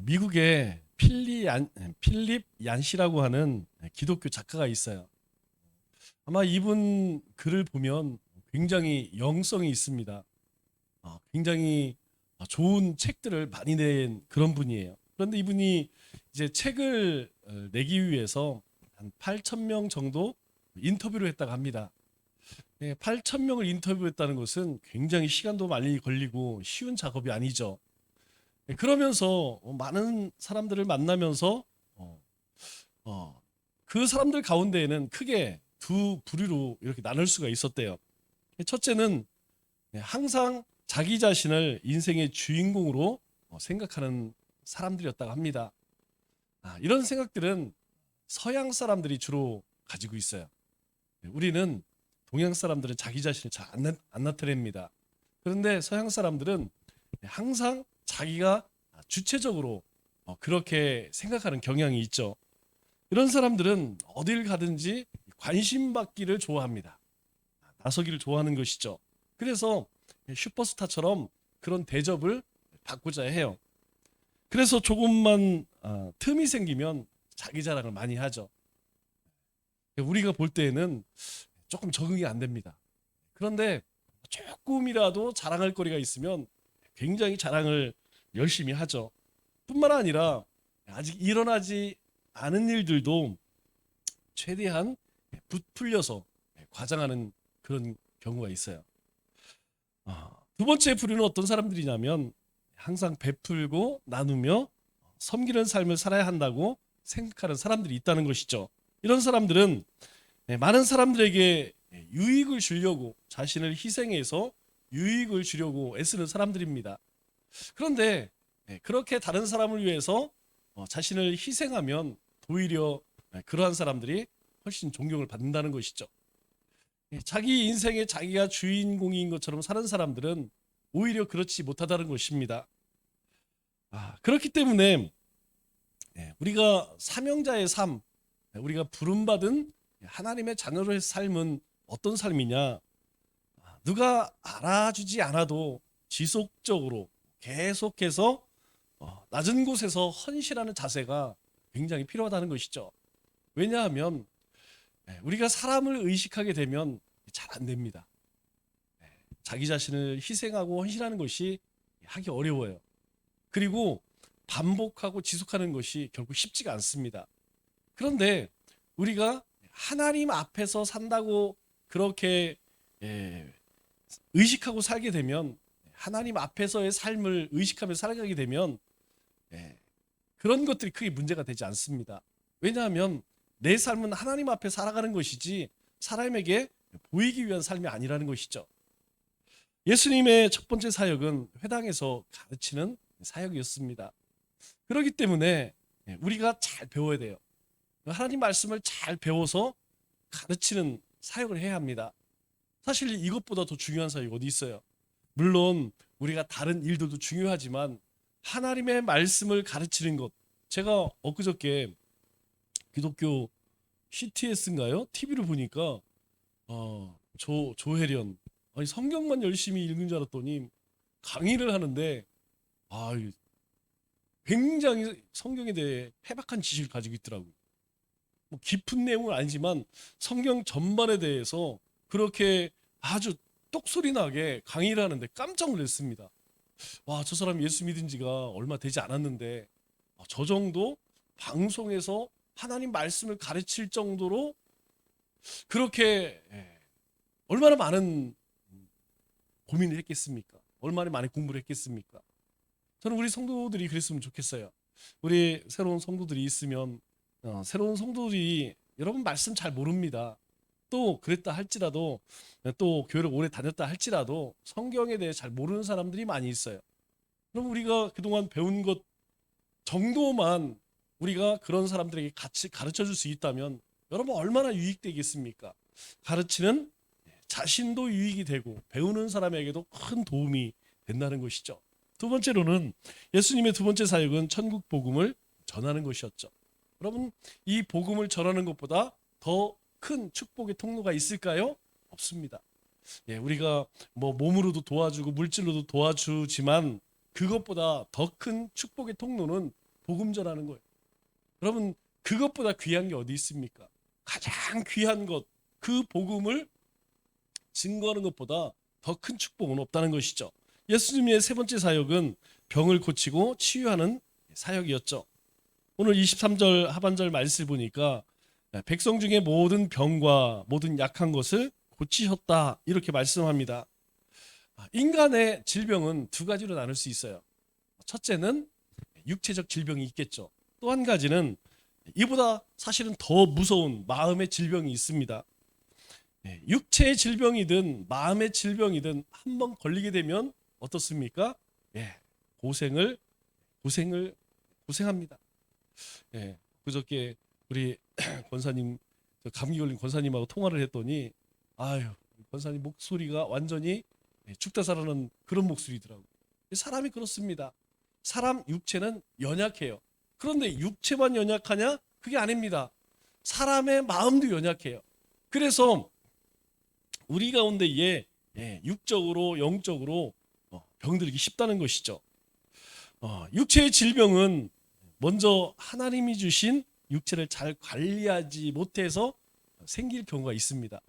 미국에 필립 얀시라고 하는 기독교 작가가 있어요. 아마 이분 글을 보면 굉장히 영성이 있습니다. 굉장히 좋은 책들을 많이 낸 그런 분이에요. 그런데 이분이 이제 책을 내기 위해서 한 8천 명 정도 인터뷰를 했다고 합니다. 8천 명을 인터뷰했다는 것은 굉장히 시간도 많이 걸리고 쉬운 작업이 아니죠. 그러면서 많은 사람들을 만나면서 어, 그 사람들 가운데에는 크게 두 부류로 이렇게 나눌 수가 있었대요. 첫째는 항상 자기 자신을 인생의 주인공으로 생각하는 사람들이었다고 합니다. 이런 생각들은 서양 사람들이 주로 가지고 있어요. 우리는 동양 사람들은 자기 자신을 잘 안 나타냅니다. 그런데 서양 사람들은 항상 자기가 주체적으로 그렇게 생각하는 경향이 있죠. 이런 사람들은 어딜 가든지 관심 받기를 좋아합니다. 나서기를 좋아하는 것이죠. 그래서 슈퍼스타처럼 그런 대접을 받고자 해요. 그래서 조금만 틈이 생기면 자기 자랑을 많이 하죠. 우리가 볼 때에는 조금 적응이 안 됩니다. 그런데 조금이라도 자랑할 거리가 있으면 굉장히 자랑을 열심히 하죠. 뿐만 아니라 아직 일어나지 않은 일들도 최대한 부풀려서 과장하는 그런 경우가 있어요. 두 번째 부류는 어떤 사람들이냐면 항상 베풀고 나누며 섬기는 삶을 살아야 한다고 생각하는 사람들이 있다는 것이죠. 이런 사람들은 많은 사람들에게 유익을 주려고 자신을 희생해서 유익을 주려고 애쓰는 사람들입니다. 그런데 그렇게 다른 사람을 위해서 자신을 희생하면 오히려 그러한 사람들이 훨씬 존경을 받는다는 것이죠. 자기 인생에 자기가 주인공인 것처럼 사는 사람들은 오히려 그렇지 못하다는 것입니다. 그렇기 때문에 우리가 사명자의 삶, 우리가 부름받은 하나님의 자녀로의 삶은 어떤 삶이냐? 누가 알아주지 않아도 지속적으로 계속해서 낮은 곳에서 헌신하는 자세가 굉장히 필요하다는 것이죠. 왜냐하면 우리가 사람을 의식하게 되면 잘 안 됩니다. 자기 자신을 희생하고 헌신하는 것이 하기 어려워요. 그리고 반복하고 지속하는 것이 결국 쉽지가 않습니다. 그런데 우리가 하나님 앞에서 산다고 그렇게 의식하고 살게 되면, 하나님 앞에서의 삶을 의식하며 살아가게 되면 그런 것들이 크게 문제가 되지 않습니다. 왜냐하면 내 삶은 하나님 앞에 살아가는 것이지 사람에게 보이기 위한 삶이 아니라는 것이죠. 예수님의 첫 번째 사역은 회당에서 가르치는 사역이었습니다. 그렇기 때문에 우리가 잘 배워야 돼요. 하나님 말씀을 잘 배워서 가르치는 사역을 해야 합니다. 사실 이것보다 더 중요한 사역이 어디 있어요? 물론 우리가 다른 일들도 중요하지만 하나님의 말씀을 가르치는 것, 제가 엊그저께 기독교 CTS인가요? TV를 보니까 조혜련, 아니 성경만 열심히 읽는 줄 알았더니 강의를 하는데 아, 굉장히 성경에 대해 해박한 지식을 가지고 있더라고요. 뭐 깊은 내용은 아니지만 성경 전반에 대해서 그렇게 아주 똑소리 나게 강의를 하는데 깜짝 놀랐습니다. 와, 저 사람 예수 믿은 지가 얼마 되지 않았는데 저 정도 방송에서 하나님 말씀을 가르칠 정도로 그렇게 얼마나 많은 고민을 했겠습니까? 얼마나 많이 공부를 했겠습니까? 저는 우리 성도들이 그랬으면 좋겠어요. 우리 새로운 성도들이 있으면 새로운 성도들이 여러분 말씀 잘 모릅니다. 또 그랬다 할지라도, 또 교회를 오래 다녔다 할지라도 성경에 대해 잘 모르는 사람들이 많이 있어요. 그럼 우리가 그동안 배운 것 정도만 우리가 그런 사람들에게 같이 가르쳐 줄 수 있다면 여러분 얼마나 유익되겠습니까? 가르치는 자신도 유익이 되고 배우는 사람에게도 큰 도움이 된다는 것이죠. 두 번째로는 예수님의 두 번째 사역은 천국 복음을 전하는 것이었죠. 여러분, 이 복음을 전하는 것보다 더 큰 축복의 통로가 있을까요? 없습니다. 우리가 뭐 몸으로도 도와주고 물질로도 도와주지만 그것보다 더 큰 축복의 통로는 복음 전하는 거예요. 여러분, 그것보다 귀한 게 어디 있습니까? 가장 귀한 것, 그 복음을 증거하는 것보다 더 큰 축복은 없다는 것이죠. 예수님의 세 번째 사역은 병을 고치고 치유하는 사역이었죠. 오늘 23절 하반절 말씀을 보니까 백성 중에 모든 병과 모든 약한 것을 고치셨다, 이렇게 말씀합니다. 인간의 질병은 두 가지로 나눌 수 있어요. 첫째는 육체적 질병이 있겠죠. 또 한 가지는 이보다 사실은 더 무서운 마음의 질병이 있습니다. 육체의 질병이든 마음의 질병이든 한번 걸리게 되면 어떻습니까? 고생합니다. 그저께 우리 권사님, 감기 걸린 권사님하고 통화를 했더니, 아유, 권사님 목소리가 완전히 죽다 살아난 그런 목소리더라고요. 사람이 그렇습니다. 사람 육체는 연약해요. 그런데 육체만 연약하냐? 그게 아닙니다. 사람의 마음도 연약해요. 그래서 우리 가운데 육적으로 영적으로 병들기 쉽다는 것이죠. 육체의 질병은 먼저 하나님이 주신 육체를 잘 관리하지 못해서 생길 경우가 있습니다.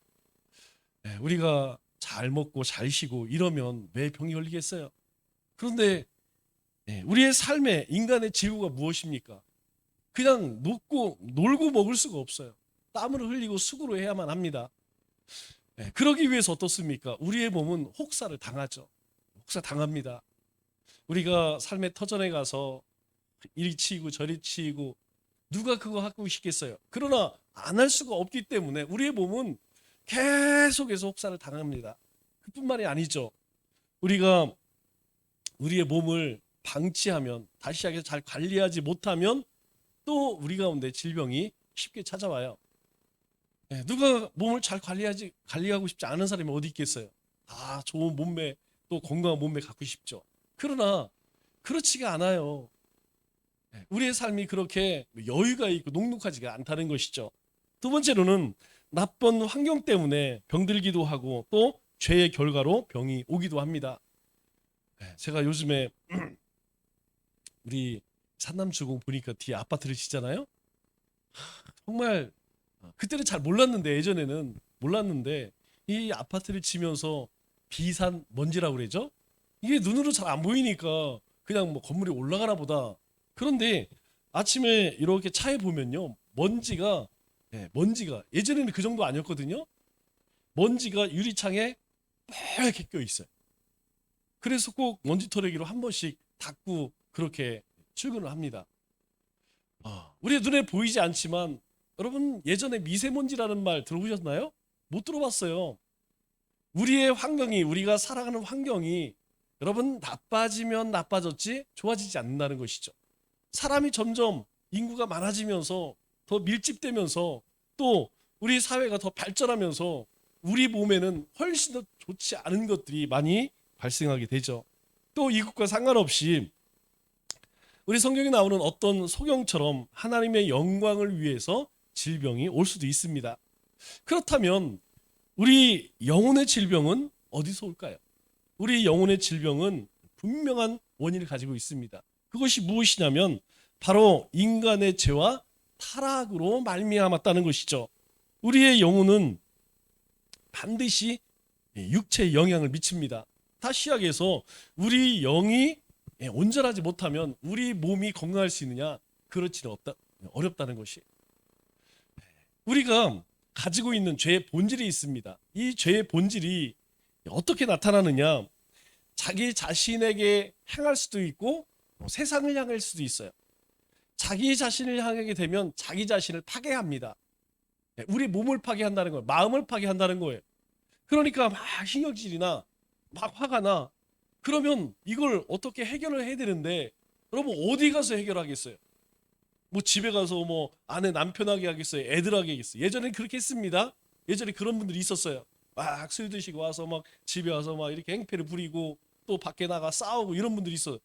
우리가 잘 먹고 잘 쉬고 이러면 왜 병이 걸리겠어요? 그런데 우리의 삶에 인간의 지구가 무엇입니까? 그냥 놀고 먹을 수가 없어요. 땀을 흘리고 수고를 해야만 합니다. 그러기 위해서 어떻습니까? 우리의 몸은 혹사를 당하죠. 혹사 당합니다. 우리가 삶의 터전에 가서 이리 치이고 저리 치이고 누가 그거 하고 싶겠어요? 그러나 안 할 수가 없기 때문에 우리의 몸은 계속해서 혹사를 당합니다. 그뿐만이 아니죠. 우리가 우리의 몸을 방치하면, 다시 시작해서 잘 관리하지 못하면 또 우리 가운데 질병이 쉽게 찾아와요. 누가 몸을 잘 관리하고 싶지 않은 사람이 어디 있겠어요? 좋은 몸매, 또 건강한 몸매 갖고 싶죠. 그러나 그렇지가 않아요. 우리의 삶이 그렇게 여유가 있고 녹록하지가 않다는 것이죠. 두 번째로는 나쁜 환경 때문에 병들기도 하고 또 죄의 결과로 병이 오기도 합니다. 제가 요즘에 우리 산남주공 보니까 뒤에 아파트를 짓잖아요. 정말 그때는 잘 몰랐는데, 예전에는 몰랐는데 이 아파트를 지면서 비산 먼지라고 그러죠. 이게 눈으로 잘 안 보이니까 그냥 뭐 건물이 올라가나 보다. 그런데 아침에 이렇게 차에 보면요, 먼지가 예전에는 그 정도 아니었거든요. 먼지가 유리창에 빨갛게 껴 있어요. 그래서 꼭 먼지 털어기로 한 번씩 닦고 그렇게 출근을 합니다. 우리 눈에 보이지 않지만 여러분, 예전에 미세먼지라는 말 들어보셨나요? 못 들어봤어요. 우리의 환경이, 우리가 살아가는 환경이 여러분 나빠지면 나빠졌지 좋아지지 않는다는 것이죠. 사람이 점점 인구가 많아지면서 더 밀집되면서 또 우리 사회가 더 발전하면서 우리 몸에는 훨씬 더 좋지 않은 것들이 많이 발생하게 되죠. 또 이것과 상관없이 우리 성경에 나오는 어떤 소경처럼 하나님의 영광을 위해서 질병이 올 수도 있습니다. 그렇다면 우리 영혼의 질병은 어디서 올까요? 우리 영혼의 질병은 분명한 원인을 가지고 있습니다. 그것이 무엇이냐면 바로 인간의 죄와 타락으로 말미암았다는 것이죠. 우리의 영혼은 반드시 육체에 영향을 미칩니다. 다시 시작해서 우리 영이 온전하지 못하면 우리 몸이 건강할 수 있느냐? 그렇지는 어렵다는 것이. 우리가 가지고 있는 죄의 본질이 있습니다. 이 죄의 본질이 어떻게 나타나느냐? 자기 자신에게 향할 수도 있고 세상을 향할 수도 있어요. 자기 자신을 향하게 되면 자기 자신을 파괴합니다. 우리 몸을 파괴한다는 거예요. 마음을 파괴한다는 거예요. 그러니까 막 신경질이나 막 화가 나. 그러면 이걸 어떻게 해결을 해야 되는데 여러분, 어디 가서 해결하겠어요? 뭐 집에 가서 뭐 아내 남편하게 하겠어요? 애들하게 하겠어요? 예전엔 그렇게 했습니다. 예전에 그런 분들이 있었어요. 막 술 드시고 와서 막 집에 와서 막 이렇게 행패를 부리고 또 밖에 나가 싸우고 이런 분들이 있어요.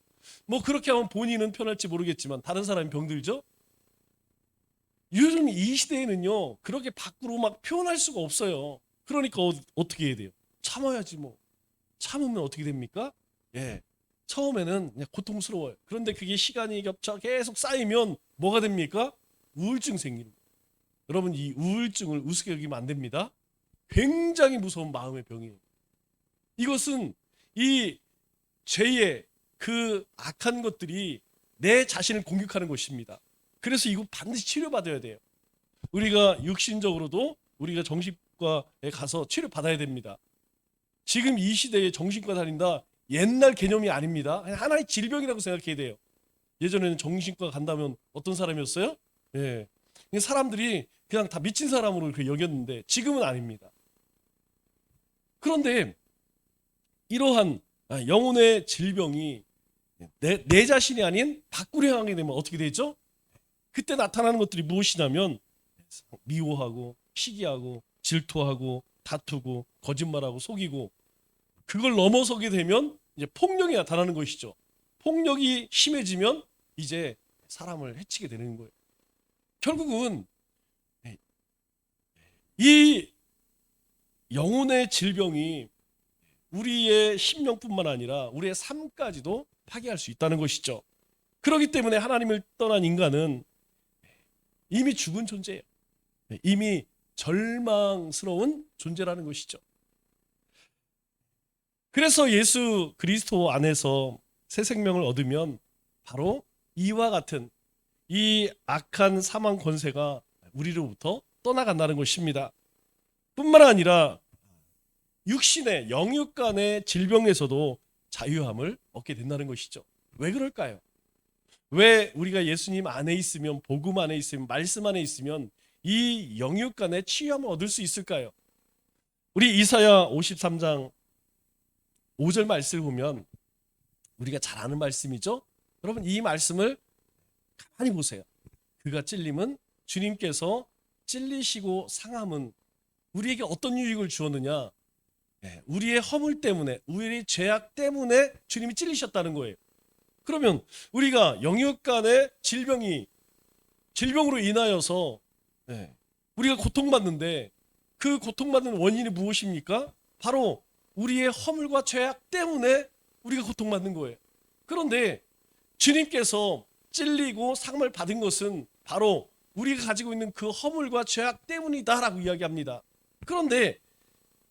뭐 그렇게 하면 본인은 편할지 모르겠지만 다른 사람이 병들죠. 요즘 이 시대에는요, 그렇게 밖으로 막 표현할 수가 없어요. 그러니까 어떻게 해야 돼요? 참아야지 뭐. 참으면 어떻게 됩니까? 처음에는 그냥 고통스러워요. 그런데 그게 시간이 겹쳐 계속 쌓이면 뭐가 됩니까? 우울증 생기는 거예요. 여러분, 이 우울증을 우습게 여기면 안 됩니다. 굉장히 무서운 마음의 병이에요. 이것은 이 죄의 그 악한 것들이 내 자신을 공격하는 것입니다. 그래서 이거 반드시 치료받아야 돼요. 우리가 육신적으로도 우리가 정신과에 가서 치료받아야 됩니다. 지금 이 시대에 정신과 다닌다, 옛날 개념이 아닙니다. 하나의 질병이라고 생각해야 돼요. 예전에는 정신과 간다면 어떤 사람이었어요? 예. 사람들이 그냥 다 미친 사람으로 여겼는데 지금은 아닙니다. 그런데 이러한 영혼의 질병이 내 자신이 아닌 밖으로 향하게 되면 어떻게 되죠? 그때 나타나는 것들이 무엇이냐면 미워하고 시기하고 질투하고 다투고 거짓말하고 속이고, 그걸 넘어서게 되면 이제 폭력이 나타나는 것이죠. 폭력이 심해지면 이제 사람을 해치게 되는 거예요. 결국은 이 영혼의 질병이 우리의 심령뿐만 아니라 우리의 삶까지도 파괴할 수 있다는 것이죠. 그렇기 때문에 하나님을 떠난 인간은 이미 죽은 존재예요. 이미 절망스러운 존재라는 것이죠. 그래서 예수 그리스도 안에서 새 생명을 얻으면 바로 이와 같은 이 악한 사망 권세가 우리로부터 떠나간다는 것입니다. 뿐만 아니라 육신의 영육 간의 질병에서도 자유함을 얻게 된다는 것이죠. 왜 그럴까요? 왜 우리가 예수님 안에 있으면, 복음 안에 있으면, 말씀 안에 있으면 이 영육 간의 치유함을 얻을 수 있을까요? 우리 이사야 53장 5절 말씀을 보면 우리가 잘 아는 말씀이죠. 여러분, 이 말씀을 가만히 보세요. 그가 찔림은, 주님께서 찔리시고 상함은 우리에게 어떤 유익을 주었느냐? 우리의 허물 때문에, 우리의 죄악 때문에 주님이 찔리셨다는 거예요. 그러면 우리가 영육 간의 질병으로 인하여서 우리가 고통받는데, 그 고통받는 원인이 무엇입니까? 바로 우리의 허물과 죄악 때문에 우리가 고통받는 거예요. 그런데 주님께서 찔리고 상을 받은 것은 바로 우리가 가지고 있는 그 허물과 죄악 때문이다라고 이야기합니다. 그런데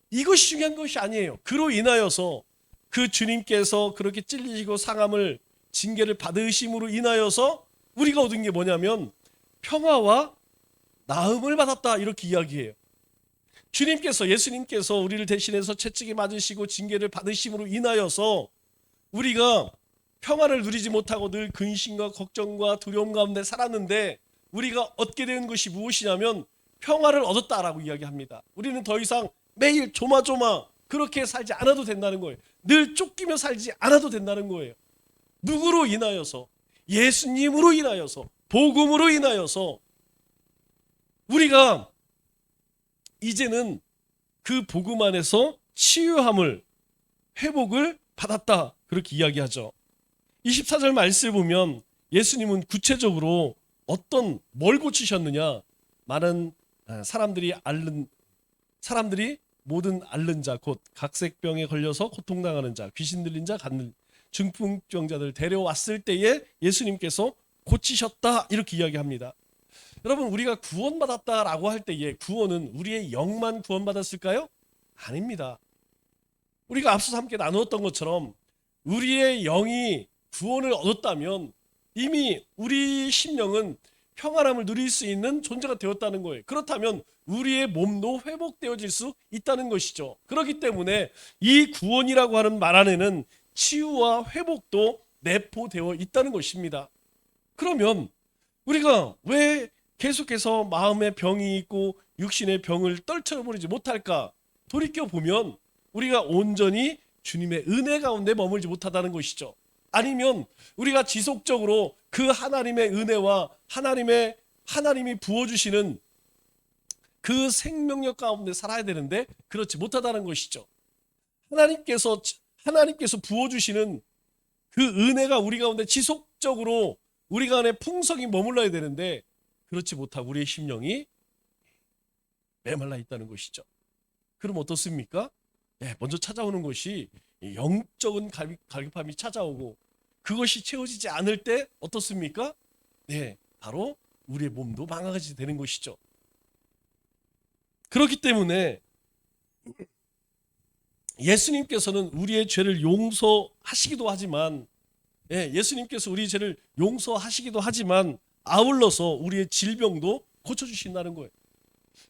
이것이 중요한 것이 아니에요. 그로 인하여서 그 주님께서 그렇게 찔리시고 상함을, 징계를 받으심으로 인하여서 우리가 얻은 게 뭐냐면 평화와 나음을 받았다, 이렇게 이야기해요. 예수님께서 우리를 대신해서 채찍에 맞으시고 징계를 받으심으로 인하여서 우리가 평화를 누리지 못하고 늘 근심과 걱정과 두려움 가운데 살았는데, 우리가 얻게 된 것이 무엇이냐면 평화를 얻었다라고 이야기합니다. 우리는 더 이상 매일 조마조마 그렇게 살지 않아도 된다는 거예요. 늘 쫓기며 살지 않아도 된다는 거예요. 누구로 인하여서? 예수님으로 인하여서, 복음으로 인하여서 우리가 이제는 그 복음 안에서 치유함을, 회복을 받았다, 그렇게 이야기하죠. 24절 말씀을 보면 예수님은 구체적으로 뭘 고치셨느냐? 많은 사람들이 모든 앓는 자, 곧 각색병에 걸려서 고통당하는 자, 귀신 들린 자, 중풍병자들 데려왔을 때에 예수님께서 고치셨다, 이렇게 이야기합니다. 여러분, 우리가 구원받았다라고 할 때에 구원은 우리의 영만 구원받았을까요? 아닙니다. 우리가 앞서서 함께 나누었던 것처럼 우리의 영이 구원을 얻었다면 이미 우리 심령은 평안함을 누릴 수 있는 존재가 되었다는 거예요. 그렇다면 우리의 몸도 회복되어질 수 있다는 것이죠. 그렇기 때문에 이 구원이라고 하는 말 안에는 치유와 회복도 내포되어 있다는 것입니다. 그러면 우리가 왜 계속해서 마음의 병이 있고 육신의 병을 떨쳐버리지 못할까? 돌이켜보면 우리가 온전히 주님의 은혜 가운데 머물지 못하다는 것이죠. 아니면 우리가 지속적으로 그 하나님의 은혜와 하나님이 부어주시는 그 생명력 가운데 살아야 되는데 그렇지 못하다는 것이죠. 하나님께서 부어주시는 그 은혜가 우리 가운데 지속적으로 우리 가운데 풍성히 머물러야 되는데 그렇지 못하고 우리의 심령이 메말라 있다는 것이죠. 그럼 어떻습니까? 먼저 찾아오는 것이 영적인 갈급함이 찾아오고, 그것이 채워지지 않을 때 어떻습니까? 바로 우리의 몸도 망가지게 되는 것이죠. 그렇기 때문에 예수님께서는 우리의 죄를 용서하시기도 하지만, 예수님께서 우리의 죄를 용서하시기도 하지만 아울러서 우리의 질병도 고쳐주신다는 거예요.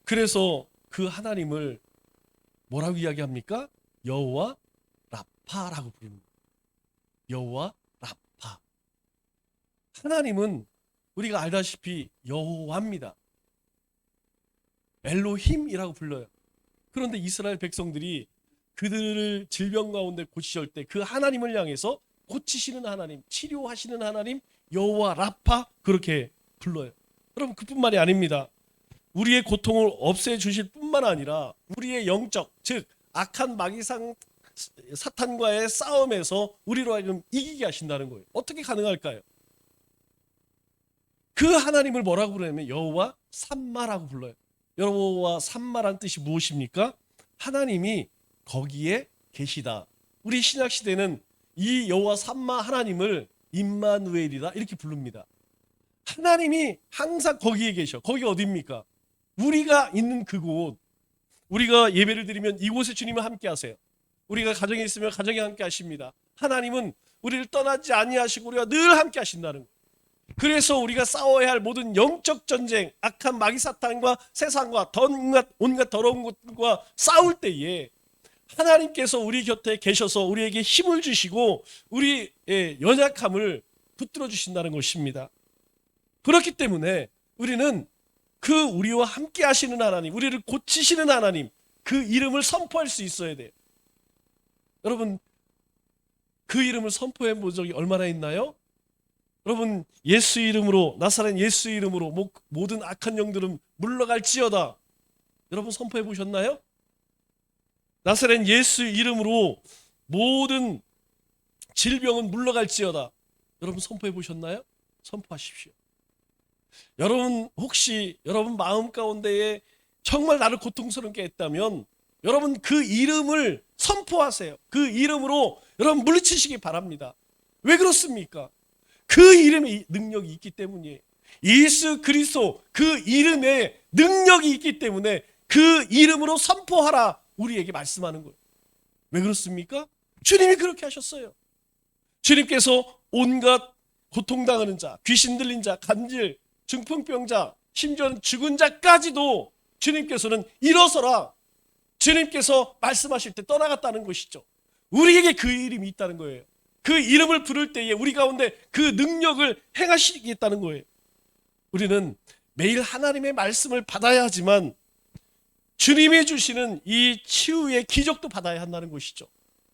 그래서 그 하나님을 뭐라고 이야기합니까? 여호와 라파라고 부릅니다. 여호와 라파. 하나님은 우리가 알다시피 여호와입니다. 엘로힘이라고 불러요. 그런데 이스라엘 백성들이 그들을 질병 가운데 고치실 때 그 하나님을 향해서 고치시는 하나님, 치료하시는 하나님, 여호와 라파, 그렇게 불러요. 여러분, 그뿐만이 아닙니다. 우리의 고통을 없애주실 뿐만 아니라 우리의 영적, 즉 악한 마귀상 사탄과의 싸움에서 우리로 하여금 이기게 하신다는 거예요. 어떻게 가능할까요? 그 하나님을 뭐라고 부르냐면 여호와 삼마라고 불러요. 여호와 삼마란 뜻이 무엇입니까? 하나님이 거기에 계시다. 우리 신약 시대는 이 여호와 삼마 하나님을 임마누엘이다 이렇게 부릅니다. 하나님이 항상 거기에 계셔. 거기 어디입니까? 우리가 있는 그곳. 우리가 예배를 드리면 이곳에 주님을 함께 하세요. 우리가 가정에 있으면 가정에 함께 하십니다. 하나님은 우리를 떠나지 아니하시고 우리가 늘 함께 하신다는 거예요. 그래서 우리가 싸워야 할 모든 영적 전쟁, 악한 마귀 사탄과 세상과 온갖 더러운 것과 싸울 때에 하나님께서 우리 곁에 계셔서 우리에게 힘을 주시고 우리의 연약함을 붙들어 주신다는 것입니다. 그렇기 때문에 우리는 그 우리와 함께 하시는 하나님, 우리를 고치시는 하나님, 그 이름을 선포할 수 있어야 돼요. 여러분, 그 이름을 선포해 본 적이 얼마나 있나요? 여러분, 예수 이름으로, 나사렛 예수 이름으로 모든 악한 영들은 물러갈지어다. 여러분 선포해 보셨나요? 나사렛 예수 이름으로 모든 질병은 물러갈지어다. 여러분 선포해 보셨나요? 선포하십시오. 여러분 혹시 여러분 마음 가운데에 정말 나를 고통스럽게 했다면 여러분 그 이름을 선포하세요. 그 이름으로 여러분 물리치시기 바랍니다. 왜 그렇습니까? 그 이름에 능력이 있기 때문이에요. 예수 그리스도 그 이름에 능력이 있기 때문에 그 이름으로 선포하라 우리에게 말씀하는 거예요. 왜 그렇습니까? 주님이 그렇게 하셨어요. 주님께서 온갖 고통당하는 자, 귀신 들린 자, 간질, 중풍병자, 심지어는 죽은 자까지도 주님께서는 일어서라. 주님께서 말씀하실 때 떠나갔다는 것이죠. 우리에게 그 이름이 있다는 거예요. 그 이름을 부를 때에 우리 가운데 그 능력을 행하시겠다는 거예요. 우리는 매일 하나님의 말씀을 받아야 하지만 주님이 주시는 이 치유의 기적도 받아야 한다는 것이죠.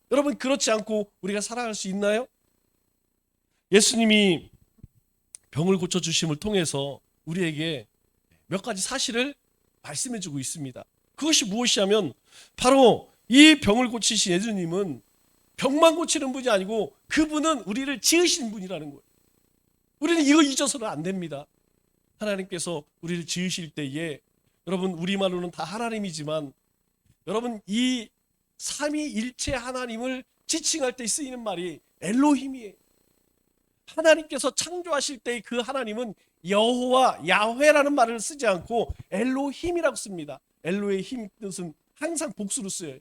여러분 그렇지 않고 우리가 살아갈 수 있나요? 예수님이 병을 고쳐주심을 통해서 우리에게 몇 가지 사실을 말씀해 주고 있습니다. 그것이 무엇이냐면 바로 이 병을 고치신 예수님은 병만 고치는 분이 아니고 그분은 우리를 지으신 분이라는 거예요. 우리는 이거 잊어서는 안 됩니다. 하나님께서 우리를 지으실 때에 여러분 우리말로는 다 하나님이지만 여러분 이 삼위일체 하나님을 지칭할 때 쓰이는 말이 엘로힘이에요. 하나님께서 창조하실 때의 그 하나님은 여호와 야훼라는 말을 쓰지 않고 엘로힘이라고 씁니다. 엘로의 힘 뜻은 항상 복수로 쓰여요.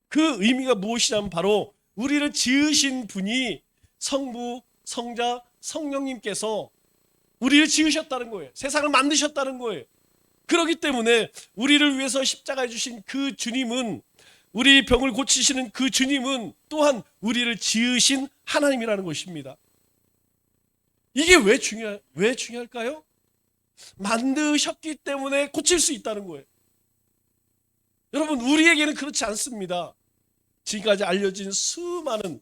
그 의미가 무엇이냐면 바로 우리를 지으신 분이 성부, 성자, 성령님께서 우리를 지으셨다는 거예요. 세상을 만드셨다는 거예요. 그렇기 때문에 우리를 위해서 십자가에 주신 그 주님은 우리 병을 고치시는 그 주님은 또한 우리를 지으신 하나님이라는 것입니다. 이게 왜 중요할까요? 만드셨기 때문에 고칠 수 있다는 거예요. 여러분 우리에게는 그렇지 않습니다. 지금까지 알려진 수많은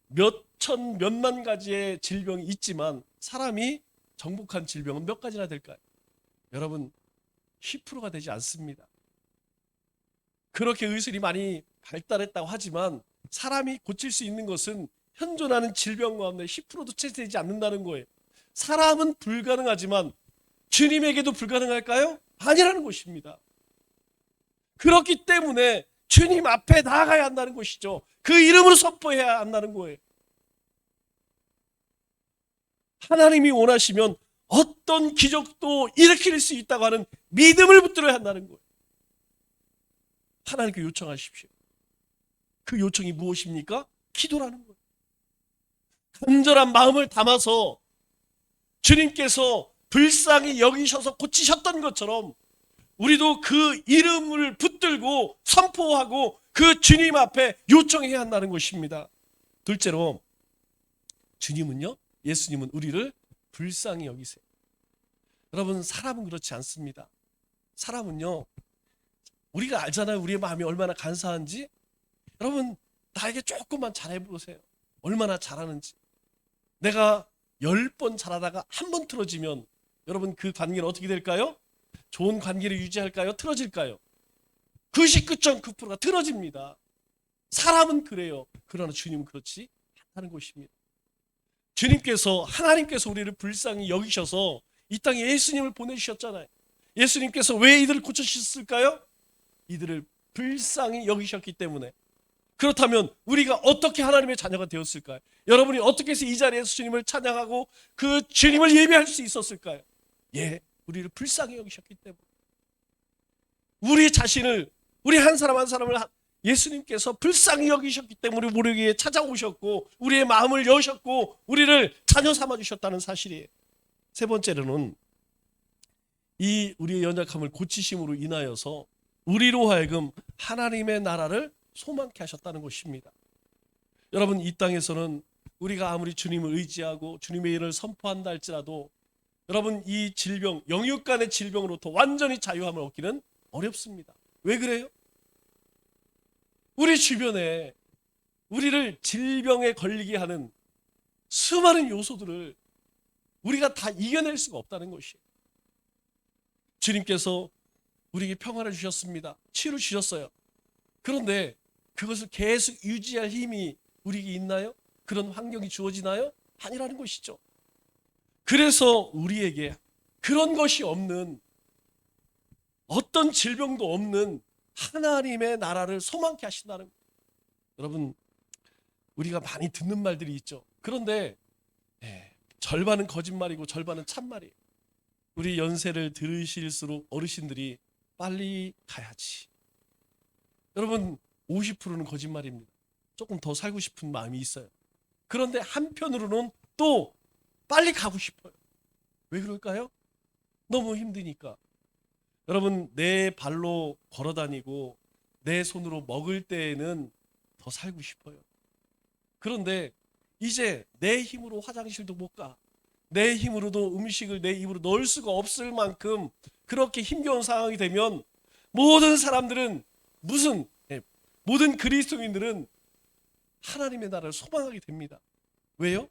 몇천 몇만 가지의 질병이 있지만 사람이 정복한 질병은 몇 가지나 될까요? 여러분 10%가 되지 않습니다. 그렇게 의술이 많이 발달했다고 하지만 사람이 고칠 수 있는 것은 현존하는 질병 가운데 10%도 채 되지 않는다는 거예요. 사람은 불가능하지만 주님에게도 불가능할까요? 아니라는 것입니다. 그렇기 때문에 주님 앞에 나아가야 한다는 것이죠. 그 이름으로 선포해야 한다는 거예요. 하나님이 원하시면 어떤 기적도 일으킬 수 있다고 하는 믿음을 붙들어야 한다는 거예요. 하나님께 요청하십시오. 그 요청이 무엇입니까? 기도라는 거예요. 간절한 마음을 담아서 주님께서 불쌍히 여기셔서 고치셨던 것처럼 우리도 그 이름을 붙들고 선포하고 그 주님 앞에 요청해야 한다는 것입니다. 둘째로, 주님은요, 예수님은 우리를 불쌍히 여기세요. 여러분, 사람은 그렇지 않습니다. 사람은요, 우리가 알잖아요. 우리의 마음이 얼마나 간사한지. 여러분, 나에게 조금만 잘해보세요. 얼마나 잘하는지. 내가 10번 잘하다가 한 번 틀어지면 여러분, 그 관계는 어떻게 될까요? 좋은 관계를 유지할까요? 틀어질까요? 99.9%가 틀어집니다. 사람은 그래요. 그러나 주님은 그렇지 않다는 것입니다. 주님께서, 하나님께서 우리를 불쌍히 여기셔서 이 땅에 예수님을 보내주셨잖아요. 예수님께서 왜 이들을 고쳐주셨을까요? 이들을 불쌍히 여기셨기 때문에. 그렇다면 우리가 어떻게 하나님의 자녀가 되었을까요? 여러분이 어떻게 해서 이 자리에서 주님을 찬양하고 그 주님을 예배할 수 있었을까요? 예, 우리를 불쌍히 여기셨기 때문에. 우리 자신을, 우리 한 사람 한 사람을 예수님께서 불쌍히 여기셨기 때문에 우리에게 찾아오셨고 우리의 마음을 여셨고 우리를 자녀 삼아주셨다는 사실이에요. 세 번째로는 이 우리의 연약함을 고치심으로 인하여서 우리로 하여금 하나님의 나라를 소망케 하셨다는 것입니다. 여러분, 이 땅에서는 우리가 아무리 주님을 의지하고 주님의 일을 선포한다 할지라도 여러분, 이 질병, 영육간의 질병으로부터 완전히 자유함을 얻기는 어렵습니다. 왜 그래요? 우리 주변에 우리를 질병에 걸리게 하는 수많은 요소들을 우리가 다 이겨낼 수가 없다는 것이에요. 주님께서 우리에게 평화를 주셨습니다. 치유를 주셨어요. 그런데 그것을 계속 유지할 힘이 우리에게 있나요? 그런 환경이 주어지나요? 아니라는 것이죠. 그래서 우리에게 그런 것이 없는, 어떤 질병도 없는 하나님의 나라를 소망케 하신다는 거예요. 여러분, 우리가 많이 듣는 말들이 있죠. 그런데 절반은 거짓말이고 절반은 참말이에요. 우리 연세를 들으실수록 어르신들이 빨리 가야지. 여러분, 50%는 거짓말입니다. 조금 더 살고 싶은 마음이 있어요. 그런데 한편으로는 또 빨리 가고 싶어요. 왜 그럴까요? 너무 힘드니까. 여러분, 내 발로 걸어 다니고 내 손으로 먹을 때에는 더 살고 싶어요. 그런데 이제 내 힘으로 화장실도 못 가. 내 힘으로도 음식을 내 입으로 넣을 수가 없을 만큼 그렇게 힘겨운 상황이 되면 모든 사람들은 모든 그리스도인들은 하나님의 나라를 소망하게 됩니다. 왜요?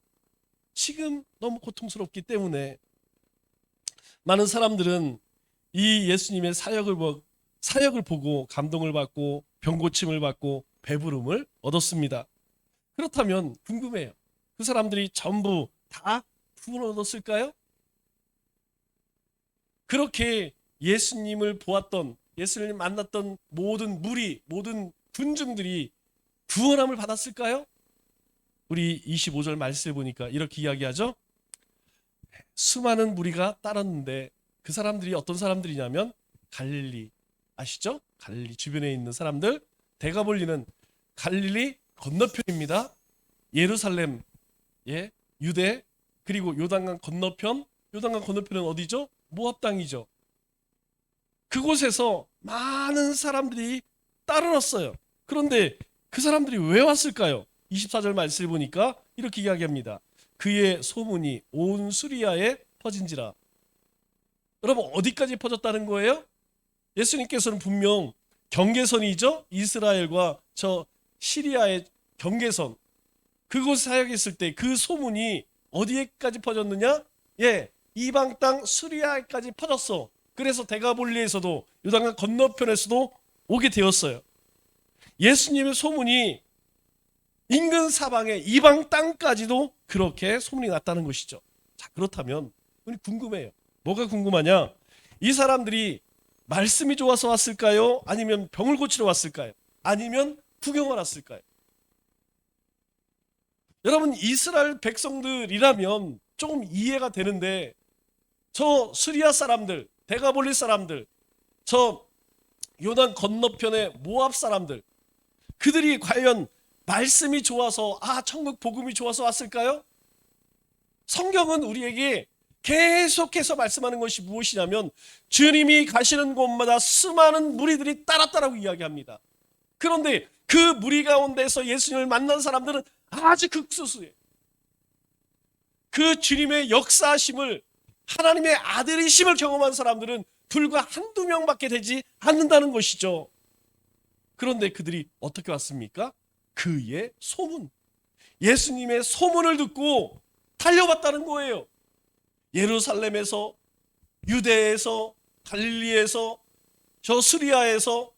지금 너무 고통스럽기 때문에. 많은 사람들은 이 예수님의 사역을 보고 감동을 받고 병고침을 받고 배부름을 얻었습니다. 그렇다면 궁금해요. 그 사람들이 전부 다 구원을 얻었을까요? 그렇게 예수님을 보았던, 예수님을 만났던 모든 무리, 모든 군중들이 구원함을 받았을까요? 우리 25절 말씀을 보니까 이렇게 이야기하죠. 수많은 무리가 따랐는데 그 사람들이 어떤 사람들이냐면 갈릴리, 아시죠? 갈릴리 주변에 있는 사람들, 데가볼리는 갈릴리 건너편입니다. 예루살렘, 유대, 그리고 요단강 건너편, 요단강 건너편은 어디죠? 모압 땅이죠. 그곳에서 많은 사람들이 따르렀어요. 그런데 그 사람들이 왜 왔을까요? 24절 말씀을 보니까 이렇게 이야기합니다. 그의 소문이 온 수리아에 퍼진지라. 여러분, 어디까지 퍼졌다는 거예요? 예수님께서는 분명 경계선이죠. 이스라엘과 저 시리아의 경계선, 그곳 사역했을 때 그 소문이 어디에까지 퍼졌느냐? 이방 땅 수리아에까지 퍼졌어. 그래서 데가볼리에서도 요단강 건너편에서도 오게 되었어요. 예수님의 소문이 인근 사방의 이방 땅까지도 그렇게 소문이 났다는 것이죠. 자, 그렇다면 우리 궁금해요. 뭐가 궁금하냐? 이 사람들이 말씀이 좋아서 왔을까요? 아니면 병을 고치러 왔을까요? 아니면 구경을 왔을까요? 여러분, 이스라엘 백성들이라면 조금 이해가 되는데 저 수리아 사람들, 데가볼리 사람들, 저 요단 건너편의 모압 사람들, 그들이 과연 말씀이 좋아서 천국 복음이 좋아서 왔을까요? 성경은 우리에게 계속해서 말씀하는 것이 무엇이냐면 주님이 가시는 곳마다 수많은 무리들이 따랐다라고 이야기합니다. 그런데 그 무리 가운데서 예수님을 만난 사람들은 아주 극소수예요. 그 주님의 역사하심을, 하나님의 아들이심을 경험한 사람들은 불과 한두 명밖에 되지 않는다는 것이죠. 그런데 그들이 어떻게 왔습니까? 그의 소문, 예수님의 소문을 듣고 달려왔다는 거예요. 예루살렘에서, 유대에서, 갈릴리에서, 저 스리아에서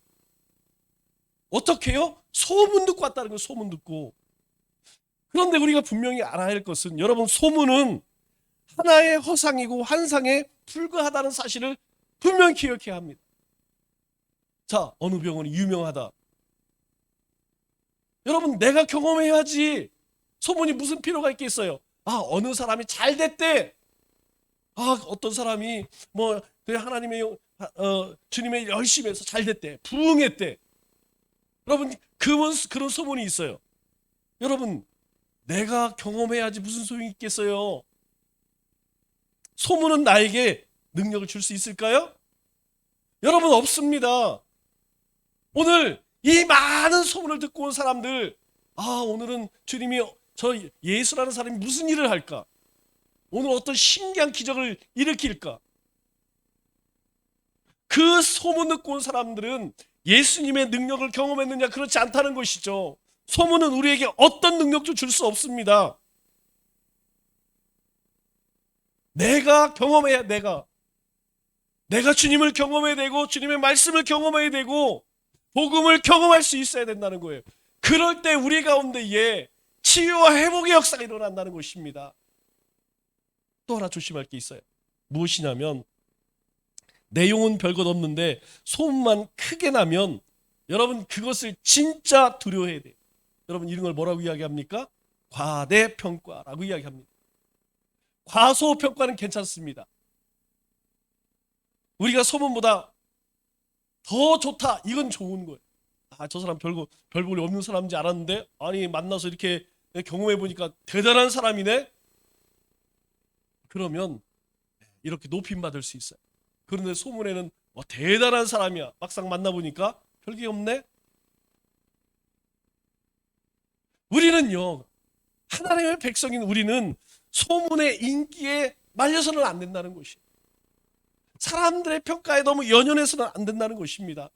어떻게 해요? 소문 듣고 왔다는 거예요. 소문 듣고. 그런데 우리가 분명히 알아야 할 것은, 여러분, 소문은 하나의 허상이고 환상에 불과하다는 사실을 분명히 기억해야 합니다. 자, 어느 병원이 유명하다. 여러분, 내가 경험해야지. 소문이 무슨 필요가 있겠어요? 어느 사람이 잘 됐대. 어떤 사람이 하나님의 주님의 열심히 해서 잘 됐대. 부흥했대. 여러분, 그런 소문이 있어요. 여러분, 내가 경험해야지 무슨 소용이 있겠어요? 소문은 나에게 능력을 줄 수 있을까요? 여러분, 없습니다. 오늘 이 많은 소문을 듣고 온 사람들, 오늘은 주님이 저 예수라는 사람이 무슨 일을 할까? 오늘 어떤 신기한 기적을 일으킬까? 그 소문 듣고 온 사람들은 예수님의 능력을 경험했느냐? 그렇지 않다는 것이죠. 소문은 우리에게 어떤 능력도 줄 수 없습니다. 내가 경험해야, 내가 주님을 경험해야 되고 주님의 말씀을 경험해야 되고 복음을 경험할 수 있어야 된다는 거예요. 그럴 때 우리 가운데에 치유와 회복의 역사가 일어난다는 것입니다. 또 하나 조심할 게 있어요. 무엇이냐면, 내용은 별것 없는데 소문만 크게 나면 여러분 그것을 진짜 두려워해야 돼요. 여러분, 이런 걸 뭐라고 이야기합니까? 과대평가라고 이야기합니다. 과소평가는 괜찮습니다. 우리가 소문보다 더 좋다, 이건 좋은 거예요. 저 사람 별 볼일 없는 사람인지 알았는데 만나서 이렇게 경험해 보니까 대단한 사람이네. 그러면 이렇게 높임 받을 수 있어요. 그런데 소문에는 대단한 사람이야, 막상 만나보니까 별게 없네. 우리는요, 하나님의 백성인 우리는 소문의 인기에 말려서는 안 된다는 것이에요. 사람들의 평가에 너무 연연해서는 안 된다는 것입니다.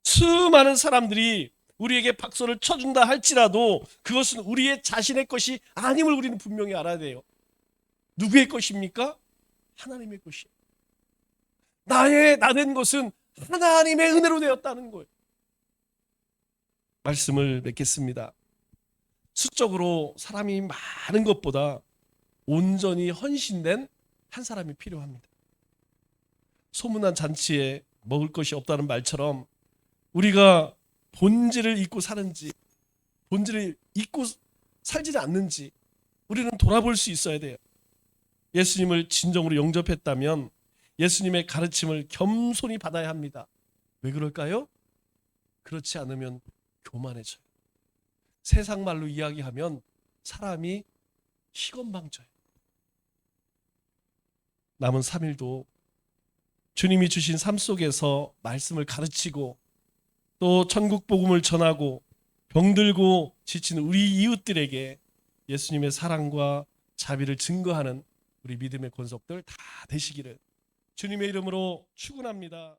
수많은 사람들이 우리에게 박수를 쳐준다 할지라도 그것은 우리의 자신의 것이 아님을 우리는 분명히 알아야 돼요. 누구의 것입니까? 하나님의 것이에요. 나된 것은 하나님의 은혜로 되었다는 거예요. 말씀을 맺겠습니다. 수적으로 사람이 많은 것보다 온전히 헌신된 한 사람이 필요합니다. 소문난 잔치에 먹을 것이 없다는 말처럼 우리가 본질을 잊고 사는지, 본질을 잊고 살지 않는지 우리는 돌아볼 수 있어야 돼요. 예수님을 진정으로 영접했다면 예수님의 가르침을 겸손히 받아야 합니다. 왜 그럴까요? 그렇지 않으면 교만해져요. 세상 말로 이야기하면 사람이 희건방져요. 남은 3일도 주님이 주신 삶 속에서 말씀을 가르치고 또 천국 복음을 전하고 병들고 지친 우리 이웃들에게 예수님의 사랑과 자비를 증거하는 우리 믿음의 권속들 다 되시기를 주님의 이름으로 축원합니다.